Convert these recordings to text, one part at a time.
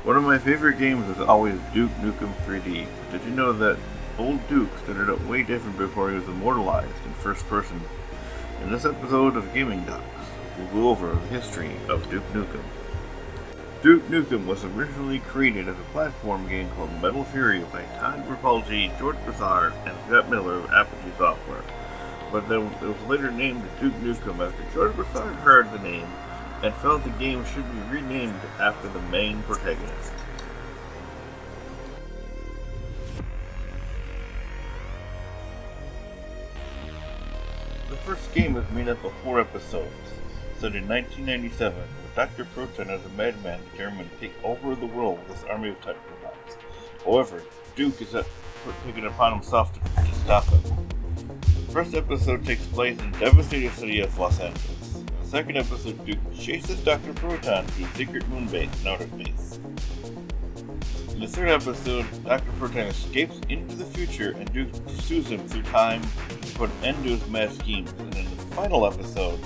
One of my favorite games is always Duke Nukem 3D. Did you know that old Duke started out way different before he was immortalized in first person? In this episode of Gaming Docs, we'll go over the history of Duke Nukem. Duke Nukem was originally created as a platform game called Metal Fury by Todd Rapalji, George Broussard, and Scott Miller of Apogee Software. But then it was later named Duke Nukem after George Broussard heard the name and felt the game should be renamed after the main protagonist. The first game was made up of 4 episodes, set in 1997, with Dr. Proton as a madman determined to take over the world with his army of type robots. However, Duke is taking it upon himself to stop him. The first episode takes place in the devastated city of Los Angeles. In the second episode, Duke chases Dr. Proton to a secret moon base in outer space. In the third episode, Dr. Proton escapes into the future and Duke pursues him through time to put an end to his mad schemes. And in the final episode,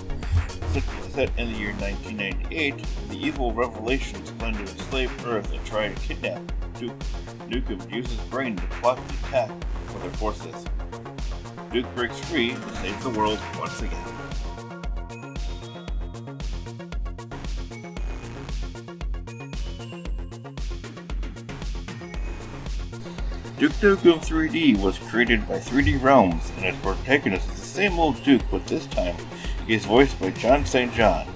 set in the year 1998, the evil Revelations plan to enslave Earth and try to kidnap Duke Nukem to use his brain to plot the attack for their forces. Duke breaks free and saves the world once again. Duke Nukem 3D was created by 3D Realms, and its protagonist is the same old Duke, but this time he is voiced by John St. John.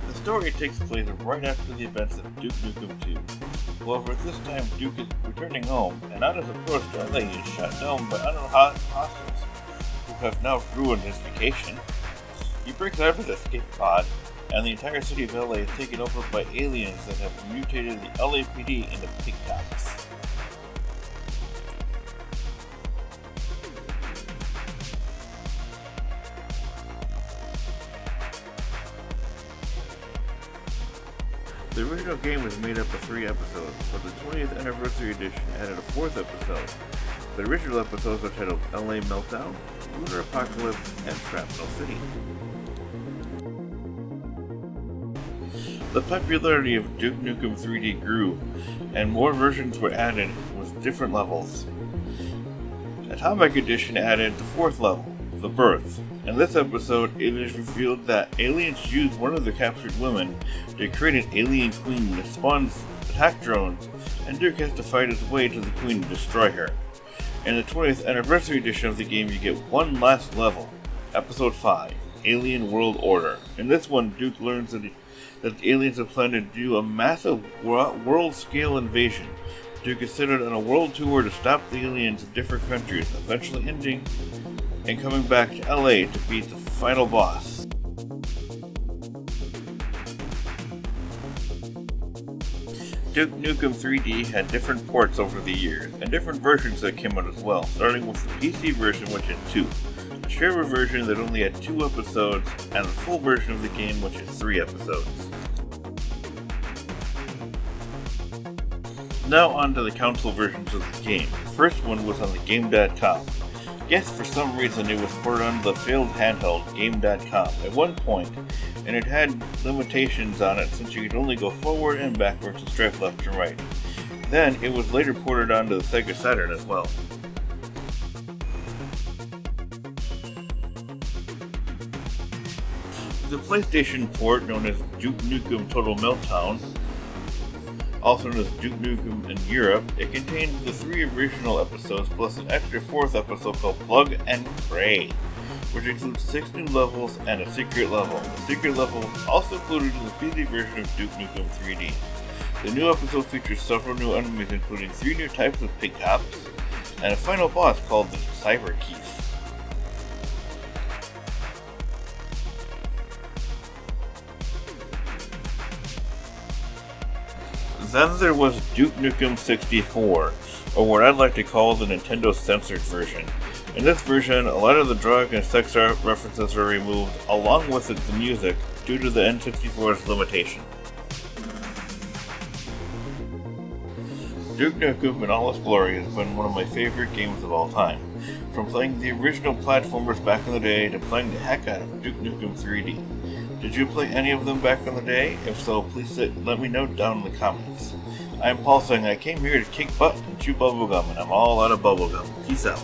The story takes place right after the events of Duke Nukem 2. However, this time Duke is returning home, and on his approach to LA he is shot down by unknown hostiles who have now ruined his vacation. He breaks out of his escape pod, and the entire city of LA is taken over by aliens that have mutated the LAPD into pig cops. The original game was made up of 3 episodes, but the 20th anniversary edition added a 4th episode. The original episodes are titled LA Meltdown, Lunar Apocalypse, and Shrapnel City. The popularity of Duke Nukem 3D grew, and more versions were added with different levels. Atomic Edition added the 4th level, The Birth. In this episode, it is revealed that aliens use one of the captured women to create an alien queen that spawns attack drones, and Duke has to fight his way to the queen to destroy her. In the 20th anniversary edition of the game, you get one last level, Episode 5, Alien World Order. In this one, Duke learns that the aliens have planned to do a massive world-scale invasion. Duke is sent on a world tour to stop the aliens in different countries, eventually ending and coming back to LA to beat the final boss. Duke Nukem 3D had different ports over the years, and different versions that came out as well, starting with the PC version, which had 2. A shareware version that only had 2 episodes, and the full version of the game, which is 3 episodes. Now on to the console versions of the game. The first one was on the Game.com. Yes, for some reason it was ported onto the failed handheld Game.com at one point, and it had limitations on it since you could only go forward and backwards and strafe left and right. Then it was later ported onto the Sega Saturn as well. The PlayStation port, known as Duke Nukem Total Meltdown, also known as Duke Nukem in Europe, it contains the 3 original episodes plus an extra 4th episode called Plug and Pray, which includes 6 new levels and a secret level. The secret level is also included in the PC version of Duke Nukem 3D. The new episode features several new enemies, including 3 new types of pig cops, and a final boss called the Cyber Keith. Then there was Duke Nukem 64, or what I'd like to call the Nintendo censored version. In this version, a lot of the drug and sex art references were removed, along with the music, due to the N64's limitation. Duke Nukem in all its glory has been one of my favorite games of all time. From playing the original platformers back in the day to playing the heck out of Duke Nukem 3D. Did you play any of them back in the day? If so, please let me know down in the comments. I am Paul saying I came here to kick butt and chew bubblegum, and I'm all out of bubblegum. Peace out.